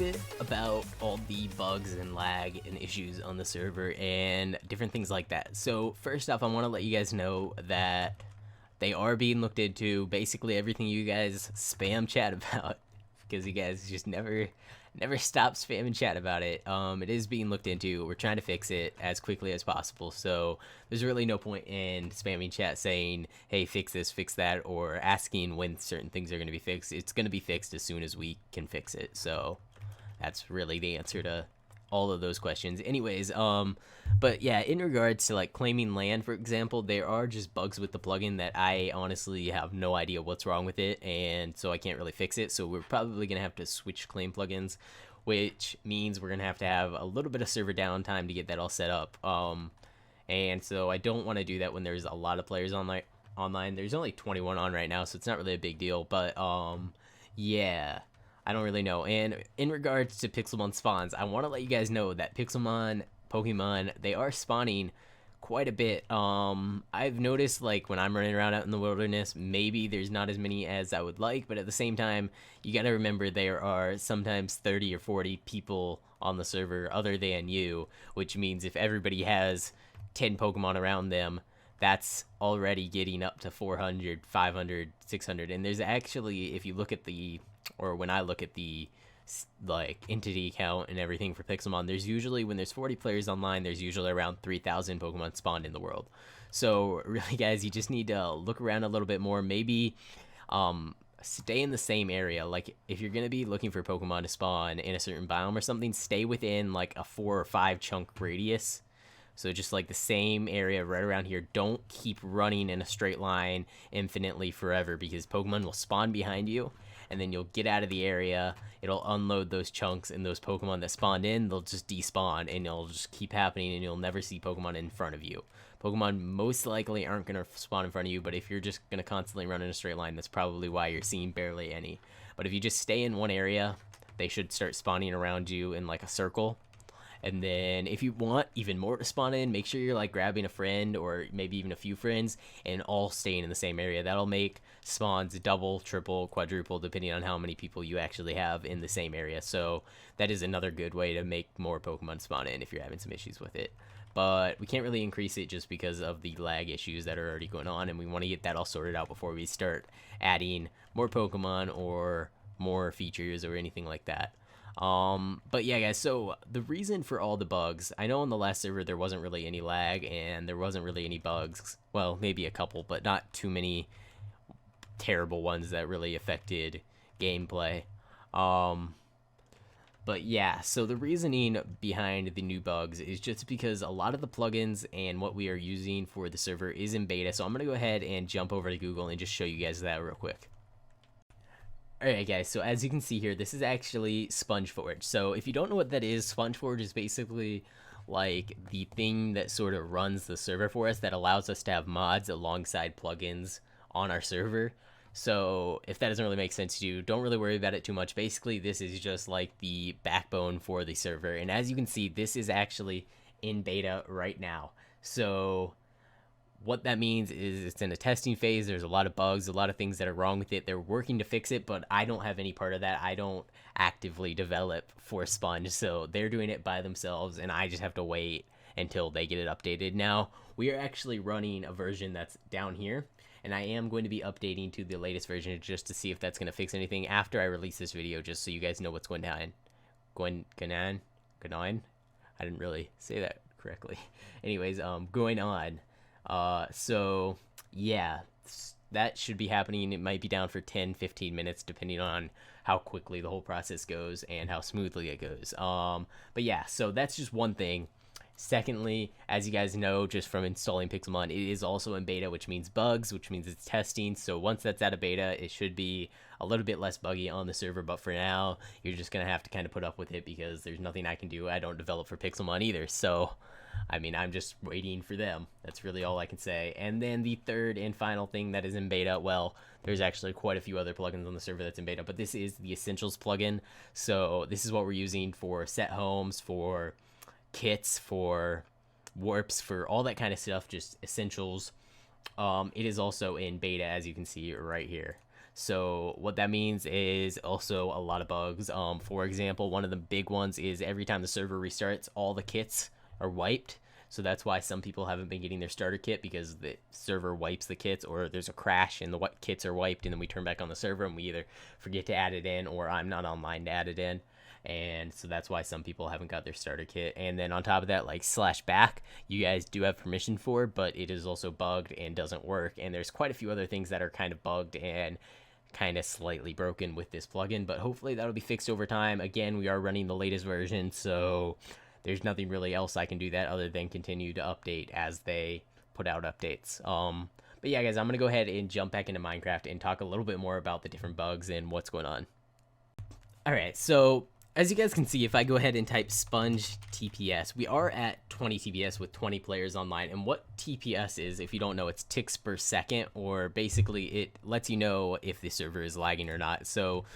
bit about all the bugs and lag and issues on the server and different things like that. So first off, I want to let you guys know that they are being looked into. Basically everything you guys spam chat about, because you guys just never stop spamming chat about it. It is being looked into. We're trying to fix it as quickly as possible. So there's really no point in spamming chat saying, hey, fix this, fix that, or asking when certain things are going to be fixed. It's going to be fixed as soon as we can fix it. So that's really the answer to all of those questions. Anyways, but yeah, in regards to like claiming land, for example, there are just bugs with the plugin that I honestly have no idea what's wrong with it, and so I can't really fix it. So we're probably gonna have to switch claim plugins, which means we're gonna have to have a little bit of server downtime to get that all set up. And so I don't want to do that when there's a lot of players online. There's only 21 on right now, so it's not really a big deal. But yeah, I don't really know. And in regards to Pixelmon Spawns, I want to let you guys know that Pixelmon Pokemon, they are spawning quite a bit. I've noticed, like, when I'm running around out in the wilderness, maybe there's not as many as I would like, but at the same time, you gotta remember there are sometimes 30 or 40 people on the server other than you, which means if everybody has 10 Pokemon around them, that's already getting up to 400, 500, 600. And there's actually, if you look at the, or when I look at the like entity count and everything for Pixelmon, there's usually, when there's 40 players online, there's usually around 3,000 Pokemon spawned in the world. So really, guys, you just need to look around a little bit more. Maybe stay in the same area. Like, if you're gonna be looking for Pokemon to spawn in a certain biome or something, stay within like a 4 or 5 chunk radius. So just like the same area right around here. Don't keep running in a straight line infinitely forever, because Pokemon will spawn behind you, and then you'll get out of the area, it'll unload those chunks, and those Pokemon that spawned in, they'll just despawn, and it'll just keep happening, and you'll never see Pokemon in front of you. Pokemon most likely aren't going to spawn in front of you, but if you're just going to constantly run in a straight line, that's probably why you're seeing barely any. But if you just stay in one area, they should start spawning around you in like a circle. And then if you want even more to spawn in, make sure you're like grabbing a friend or maybe even a few friends and all staying in the same area. That'll make spawns double, triple, quadruple, depending on how many people you actually have in the same area. So that is another good way to make more Pokemon spawn in if you're having some issues with it. But we can't really increase it just because of the lag issues that are already going on, and we want to get that all sorted out before we start adding more Pokemon or more features or anything like that. But yeah, guys, so the reason for all the bugs, I know on the last server there wasn't really any lag and there wasn't really any bugs. Well, maybe a couple, but not too many terrible ones that really affected gameplay. But yeah, so the reasoning behind the new bugs is just because a lot of the plugins and what we are using for the server is in beta. So I'm going to go ahead and jump over to Google and just show you guys that real quick. Alright guys, so as you can see here, this is actually SpongeForge. So if you don't know what that is, SpongeForge is basically like the thing that sort of runs the server for us, that allows us to have mods alongside plugins on our server. So if that doesn't really make sense to you, don't really worry about it too much. Basically, this is just like the backbone for the server. And as you can see, this is actually in beta right now. So what that means is it's in a testing phase. There's a lot of bugs, a lot of things that are wrong with it. They're working to fix it, but I don't have any part of that. I don't actively develop for Sponge, so they're doing it by themselves, and I just have to wait until they get it updated. Now, we are actually running a version that's down here, and I am going to be updating to the latest version just to see if that's going to fix anything after I release this video, just so you guys know what's going on. Going on? I didn't really say that correctly. Anyways, going on. So yeah, that should be happening. It might be down for 10-15 minutes depending on how quickly the whole process goes and how smoothly it goes. But yeah, so that's just one thing. Secondly, as you guys know, just from installing Pixelmon, it is also in beta, which means bugs, which means it's testing. So once that's out of beta, it should be a little bit less buggy on the server. But for now, you're just going to have to kind of put up with it because there's nothing I can do. I don't develop for Pixelmon either. So, I mean, I'm just waiting for them. That's really all I can say. And then the third and final thing that is in beta, well, there's actually quite a few other plugins on the server that's in beta, but this is the Essentials plugin. So this is what we're using for set homes, for kits, for warps, for all that kind of stuff, just essentials. It is also in beta, as you can see right here. So what that means is also a lot of bugs. For example, one of the big ones is every time the server restarts, all the kits are wiped. So that's why some people haven't been getting their starter kit, because the server wipes the kits, or there's a crash and the kits are wiped, and then we turn back on the server and we either forget to add it in, or I'm not online to add it in. And so that's why some people haven't got their starter kit. And then on top of that, like /back, you guys do have permission for, but it is also bugged and doesn't work. And there's quite a few other things that are kind of bugged and kind of slightly broken with this plugin, but hopefully that'll be fixed over time. Again, we are running the latest version, so there's nothing really else I can do that other than continue to update as they put out updates. But yeah, guys, I'm gonna go ahead and jump back into Minecraft and talk a little bit more about the different bugs and what's going on. All right, so as you guys can see, if I go ahead and type sponge TPS, we are at 20 TPS with 20 players online. And what TPS is, if you don't know, it's ticks per second, or basically it lets you know if the server is lagging or not. So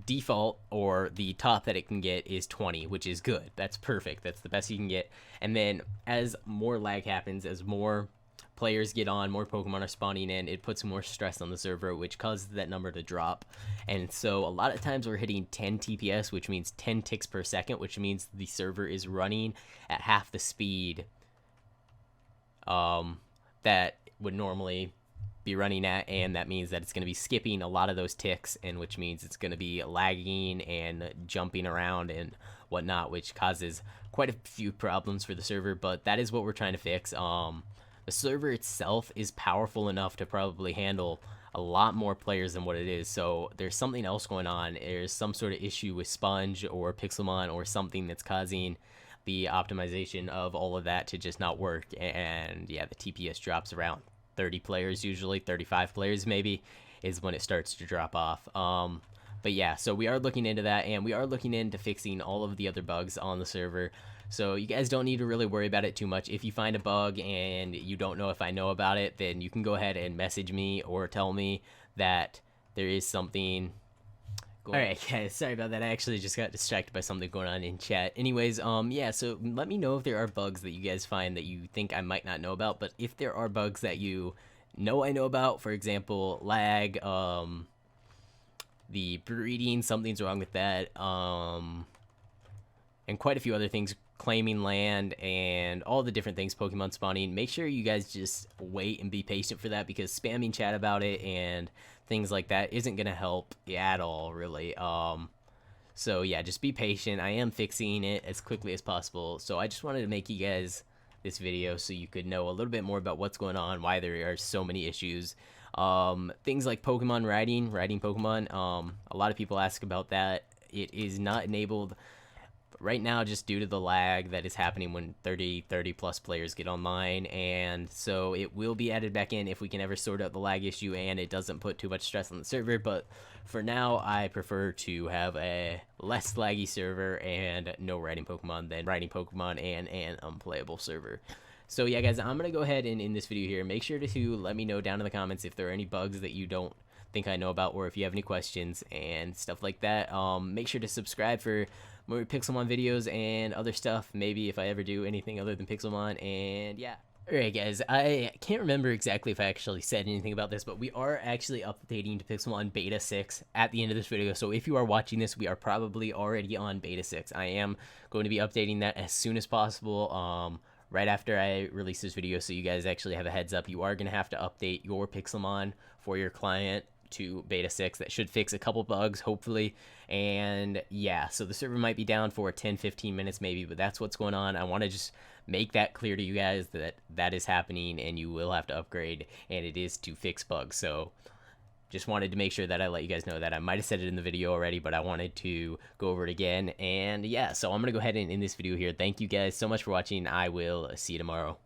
default, or the top that it can get, is 20, which is good. That's perfect. That's the best you can get. And then as more lag happens, as more players get on, more Pokemon are spawning in, it puts more stress on the server, which causes that number to drop. And so a lot of times we're hitting 10 TPS, which means 10 ticks per second, which means the server is running at half the speed that would normally be running at, and that means that it's going to be skipping a lot of those ticks, and which means it's going to be lagging and jumping around and whatnot, which causes quite a few problems for the server. But that is what we're trying to fix. The server itself is powerful enough to probably handle a lot more players than what it is, so there's something else going on. There's some sort of issue with Sponge or Pixelmon or something that's causing the optimization of all of that to just not work. And yeah, the TPS drops around 30 players, usually 35 players maybe, is when it starts to drop off. But yeah, so we are looking into that, and we are looking into fixing all of the other bugs on the server. So you guys don't need to really worry about it too much. If you find a bug and you don't know if I know about it, then you can go ahead and message me or tell me that there is something. Alright guys, sorry about that. I actually just got distracted by something going on in chat. Anyways, yeah, so let me know if there are bugs that you guys find that you think I might not know about. But if there are bugs that you know I know about, for example, lag, the breeding, something's wrong with that, and quite a few other things, claiming land and all the different things, Pokemon spawning, make sure you guys just wait and be patient for that, because spamming chat about it and things like that isn't gonna help at all, really. So yeah, just be patient. I am fixing it as quickly as possible, so I just wanted to make you guys this video so you could know a little bit more about what's going on, why there are so many issues. Things like Pokemon riding Pokemon, a lot of people ask about that. It is not enabled right now just due to the lag that is happening when 30 plus players get online, and so it will be added back in if we can ever sort out the lag issue and it doesn't put too much stress on the server. But for now, I prefer to have a less laggy server and no riding Pokemon than riding Pokemon and an unplayable server. So yeah guys, I'm gonna go ahead and end this video here. Make sure to let me know down in the comments if there are any bugs that you don't think I know about, or if you have any questions and stuff like that. Make sure to subscribe for more Pixelmon videos and other stuff, maybe if I ever do anything other than Pixelmon. And yeah, alright guys, I can't remember exactly if I actually said anything about this, but we are actually updating to Pixelmon Beta 6 at the end of this video. So if you are watching this, we are probably already on Beta 6. I am going to be updating that as soon as possible, right after I release this video, so you guys actually have a heads up. You are going to have to update your Pixelmon for your client to Beta 6. That should fix a couple bugs, hopefully. And yeah, so the server might be down for 10-15 minutes maybe, but that's what's going on. I want to just make that clear to you guys that that is happening, and you will have to upgrade, and it is to fix bugs. So just wanted to make sure that I let you guys know that. I might have said it in the video already, but I wanted to go over it again. And yeah, so I'm gonna go ahead and end this video here. Thank you guys so much for watching. I will see you tomorrow.